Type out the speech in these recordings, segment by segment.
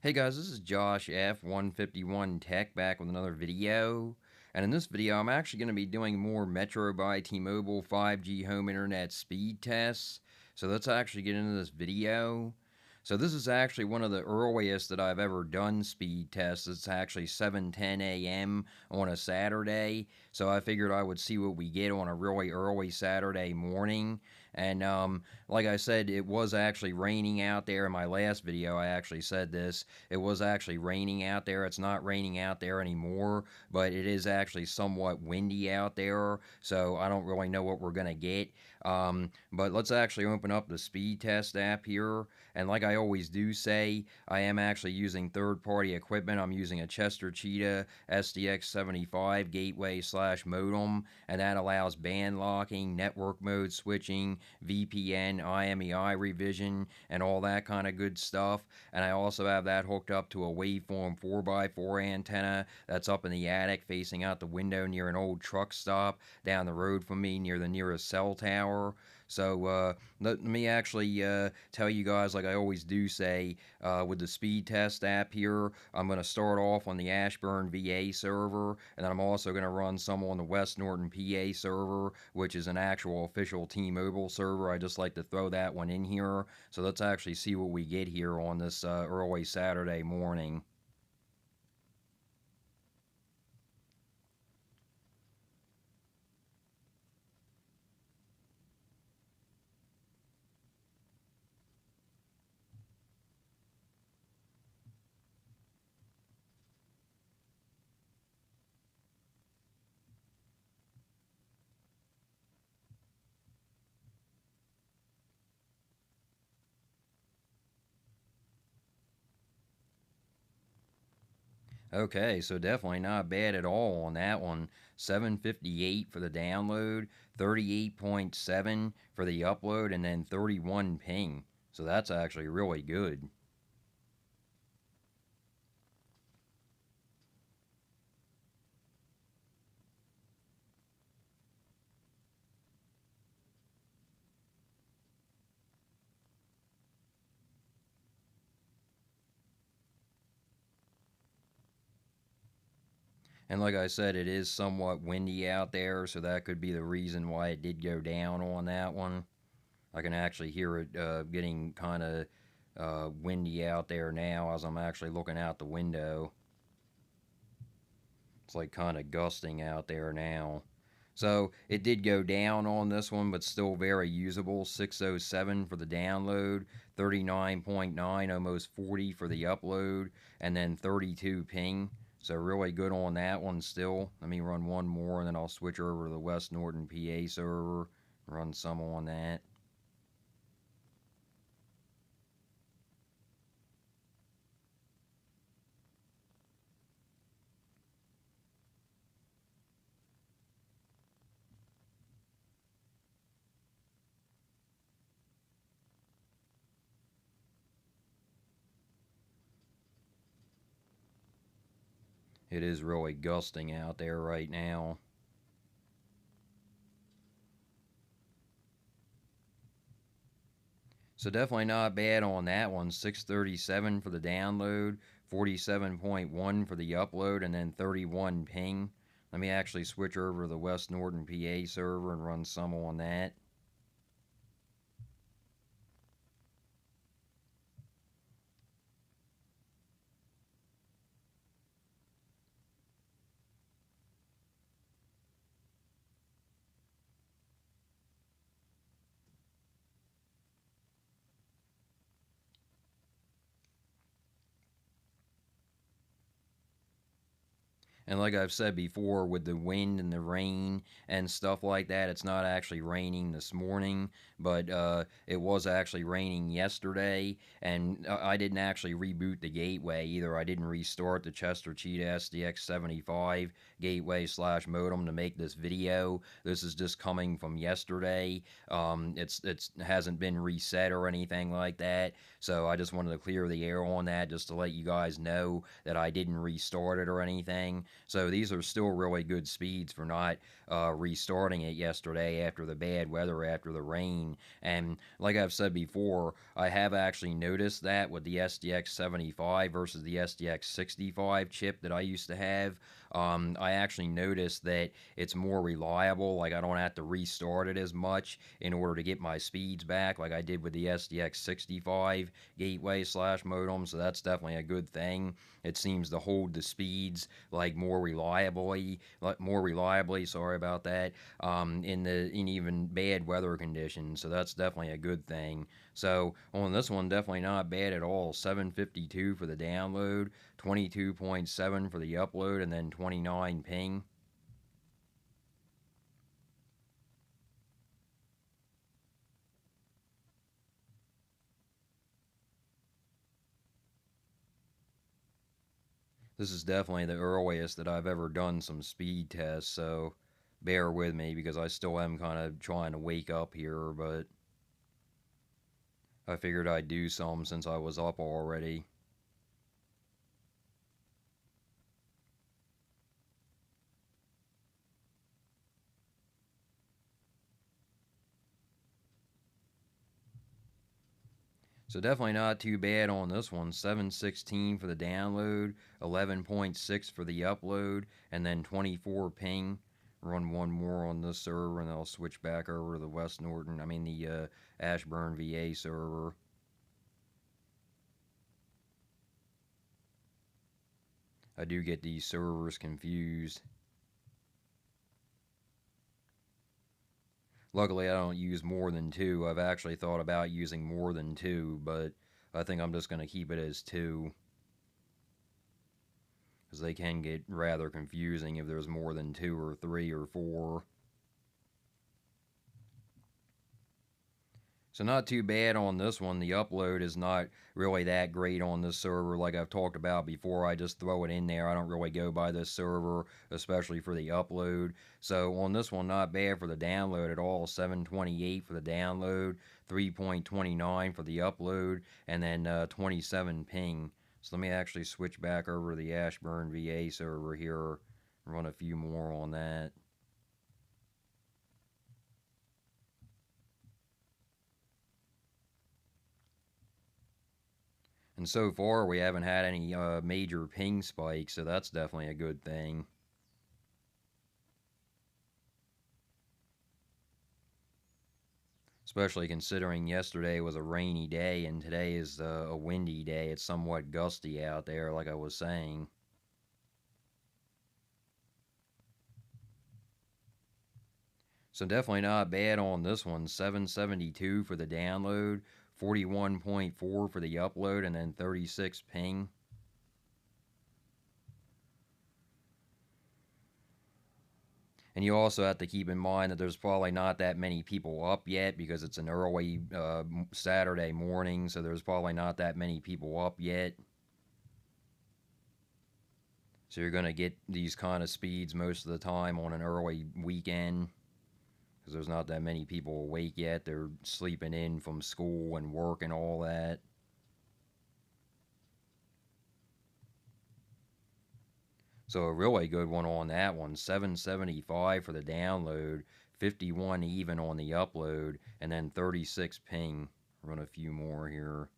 Hey guys, this is Josh F151 Tech back with another video. And in this video, I'm actually going to be doing more Metro by T-Mobile 5G home internet speed tests. So let's actually get into this video. So this is actually one of the earliest that I've ever done speed tests. It's actually 7:10 a.m. on a Saturday. So I figured I would see what we get on a really early Saturday morning. And like I said, it was actually raining out there. In my last video, I actually said this. It was actually raining out there. It's not raining out there anymore, but it is actually somewhat windy out there. So I don't really know what we're going to get. But let's actually open up the speed test app here. And like I always do say, I am actually using third-party equipment. I'm using a Chester Cheetah SDX75 gateway/modem, and that allows band locking, network mode switching, VPN, IMEI revision, and all that kind of good stuff. And I also have that hooked up to a waveform 4x4 antenna that's up in the attic facing out the window near an old truck stop down the road from me near the nearest cell tower. So let me actually tell you guys, like I always do say, with the speed test app here, I'm going to start off on the Ashburn VA server, and then I'm also going to run some on the West Norton PA server, which is an actual official T-Mobile server. I just like to throw that one in here. So let's actually see what we get here on this early Saturday morning. Okay, so definitely not bad at all on that one. 758 for the download, 38.7 for the upload, and then 31 ping. So that's actually really good. And like I said, it is somewhat windy out there, so that could be the reason why it did go down on that one. I can actually hear it getting kind of windy out there now as I'm actually looking out the window. It's like kind of gusting out there now. So it did go down on this one, but still very usable. 607 for the download, 39.9, almost 40 for the upload, and then 32 ping. So really good on that one still. Let me run one more, and then I'll switch over to the West Norton PA server, run some on that. It is really gusting out there right now. So definitely not bad on that one. 637 for the download, 47.1 for the upload, and then 31 ping. Let me actually switch over to the West Norton PA server and run some on that. And like I've said before, with the wind and the rain and stuff like that, it's not actually raining this morning, but it was actually raining yesterday. And I didn't actually reboot the gateway either. I didn't restart the Chester Cheetah SDX75 gateway/modem to make this video. This is just coming from yesterday. It's hasn't been reset or anything like that. So I just wanted to clear the air on that just to let you guys know that I didn't restart it or anything. So these are still really good speeds for not restarting it yesterday after the bad weather, after the rain. And like I've said before, I have actually noticed that with the SDX 75 versus the SDX 65 chip that I used to have. I actually noticed that it's more reliable. Like I don't have to restart it as much in order to get my speeds back, like I did with the SDX 65 gateway slash modem. So that's definitely a good thing. It seems to hold the speeds like more reliably. Sorry about that. In even bad weather conditions. So that's definitely a good thing. So on this one, definitely not bad at all. 752 for the download, 22.7 for the upload, and then 29 ping. This is definitely the earliest that I've ever done some speed tests, so bear with me because I still am kind of trying to wake up here, but I figured I'd do some since I was up already. So definitely not too bad on this one. 716 for the download, 11.6 for the upload, and then 24 ping. Run one more on this server, and then I'll switch back over to the the Ashburn VA server. I do get these servers confused. Luckily, I don't use more than two. I've actually thought about using more than two, but I think I'm just going to keep it as two because they can get rather confusing if there's more than two or three or four. So not too bad on this one. The upload is not really that great on this server like I've talked about before. I just throw it in there. I don't really go by this server, especially for the upload. So on this one, not bad for the download at all. 728 for the download, 3.29 for the upload, and then 27 ping. So let me actually switch back over to the Ashburn VA server here and run a few more on that. And so far, we haven't had any major ping spikes, so that's definitely a good thing. Especially considering yesterday was a rainy day and today is a windy day. It's somewhat gusty out there, like I was saying. So definitely not bad on this one. 772 for the download, 41.4 for the upload, and then 36 ping. And you also have to keep in mind that there's probably not that many people up yet because it's an early Saturday morning, so there's probably not that many people up yet. So you're going to get these kind of speeds most of the time on an early weekend because there's not that many people awake yet. They're sleeping in from school and work and all that. So a really good one on that one. 775 for the download, 51 even on the upload, and then 36 ping. Run a few more here.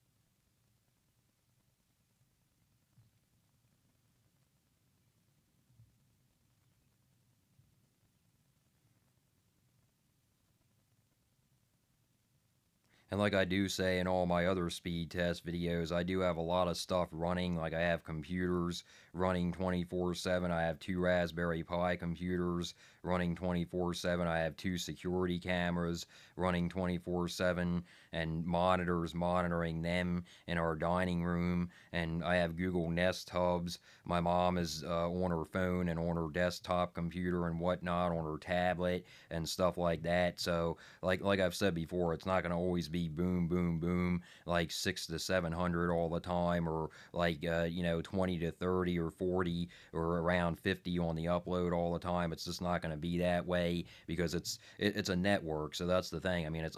And like I do say in all my other speed test videos, I do have a lot of stuff running. Like I have computers running 24/7. I have two Raspberry Pi computers running 24/7. I have two security cameras running 24/7 and monitors monitoring them in our dining room. And I have Google Nest Hubs. My mom is on her phone and on her desktop computer and whatnot, on her tablet and stuff like that. So like I've said before, it's not going to always be boom, boom, boom, like 6 to 700 all the time, or like 20 to 30 or 40 or around 50 on the upload all the time. It's just not going to be that way because it's a network. So that's the thing. I mean,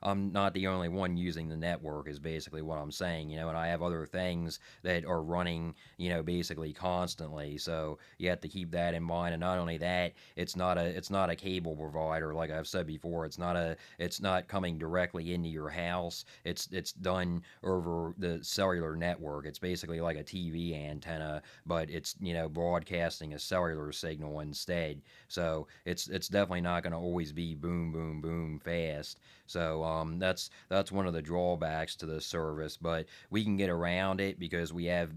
I'm not the only one using the network is basically what I'm saying, and I have other things that are running, basically constantly. So you have to keep that in mind. And not only that, it's not a cable provider, like I've said before. It's not coming directly into your house. It's done over the cellular network. It's basically like a TV antenna, but it's broadcasting a cellular signal instead. So it's definitely not going to always be boom boom boom fast. So that's one of the drawbacks to this service, but we can get around it because we have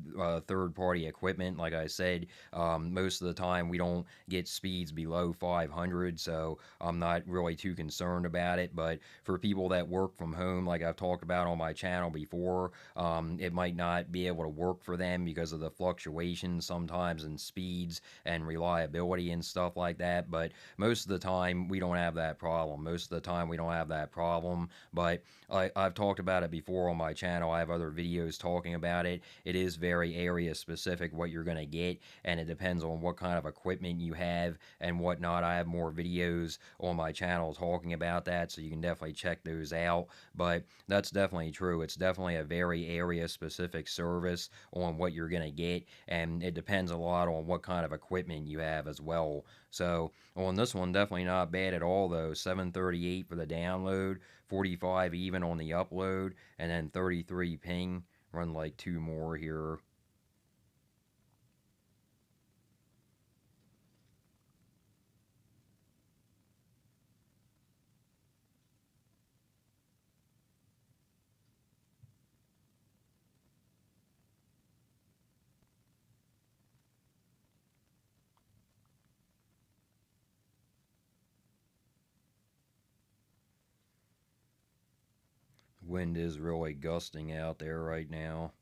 third-party equipment. Like I said, most of the time we don't get speeds below 500, so I'm not really too concerned about it. But for people that work from home, like I've talked about on my channel before, it might not be able to work for them because of the fluctuations sometimes in speeds and reliability and stuff like that. But most of the time we don't have that problem. Most of the time we don't have that problem. But I've talked about it before on my channel. I have other videos talking about it. It is very area specific what you're going to get, and it depends on what kind of equipment you have and whatnot. I have more videos on my channel talking about that, so you can definitely check those out. But that's definitely true. It's definitely a very area specific service on what you're going to get, and it depends a lot on what kind of equipment you have as well. So on this one, definitely not bad at all though. 738 for the download, 45 even on the upload, and then 33 ping. Run like two more here. Wind is really gusting out there right now.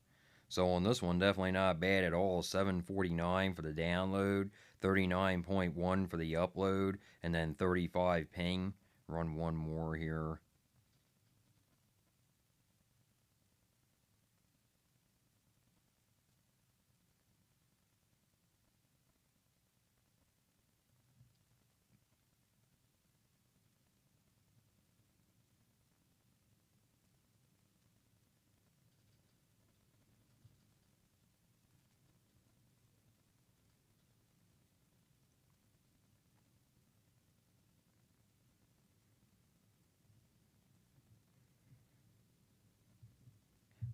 So on this one, definitely not bad at all. 749 for the download, 39.1 for the upload, and then 35 ping. Run one more here.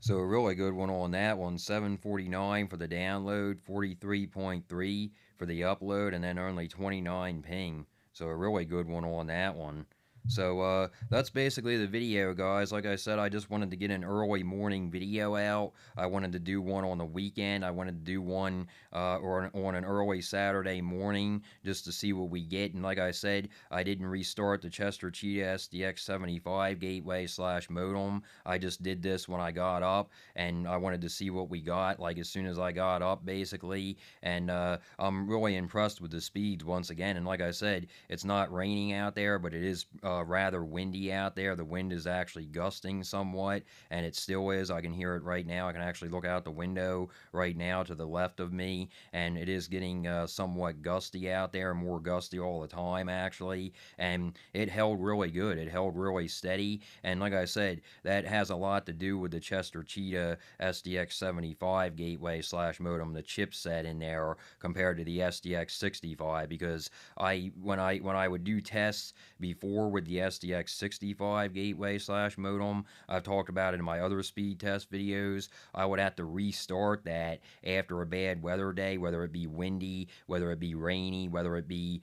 So a really good one on that one. 749 for the download, 43.3 for the upload, and then only 29 ping. So a really good one on that one. So that's basically the video, guys. Like I said, I just wanted to get an early morning video out. I wanted to do one on the weekend. I wanted to do one on an early Saturday morning just to see what we get. And like I said, I didn't restart the Chester Cheetah SDX75 gateway / modem. I just did this when I got up, and I wanted to see what we got, like as soon as I got up, basically. And I'm really impressed with the speeds once again. And like I said, it's not raining out there, but it is rather windy out there. The wind is actually gusting somewhat, and it still is. I can hear it right now. I can actually look out the window right now to the left of me, and it is getting somewhat gusty out there, more gusty all the time, actually. And it held really good. It held really steady. And like I said, that has a lot to do with the Chester Cheetah SDX75 gateway / modem, the chipset in there compared to the SDX65, because when I would do tests before with the SDX65 gateway / modem, I've talked about it in my other speed test videos, I would have to restart that after a bad weather day, whether it be windy, whether it be rainy, whether it be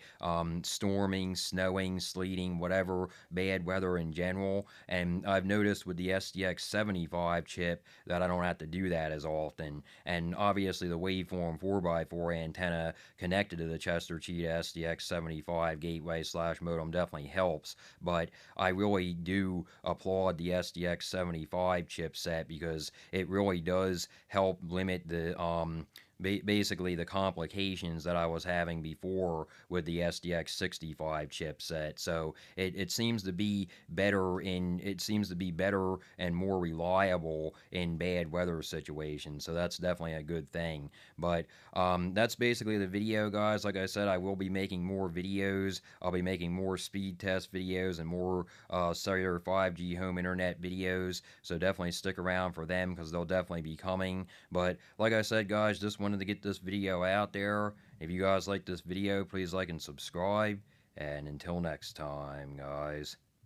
storming, snowing, sleeting, whatever, bad weather in general. And I've noticed with the SDX75 chip that I don't have to do that as often. And obviously the waveform 4x4 antenna connected to the Chester Cheetah SDX75 gateway / modem definitely helps. But I really do applaud the SDX75 chipset because it really does help limit basically the complications that I was having before with the SDX65 chipset. So it seems to be better and more reliable in bad weather situations. So that's definitely a good thing. But that's basically the video, guys. Like I said, I will be making more videos. I'll be making more speed test videos and more cellular 5G home internet videos. So definitely stick around for them because they'll definitely be coming. But like I said, guys, just wanted to get this video out there. If you guys like this video, please like and subscribe. And until next time, guys.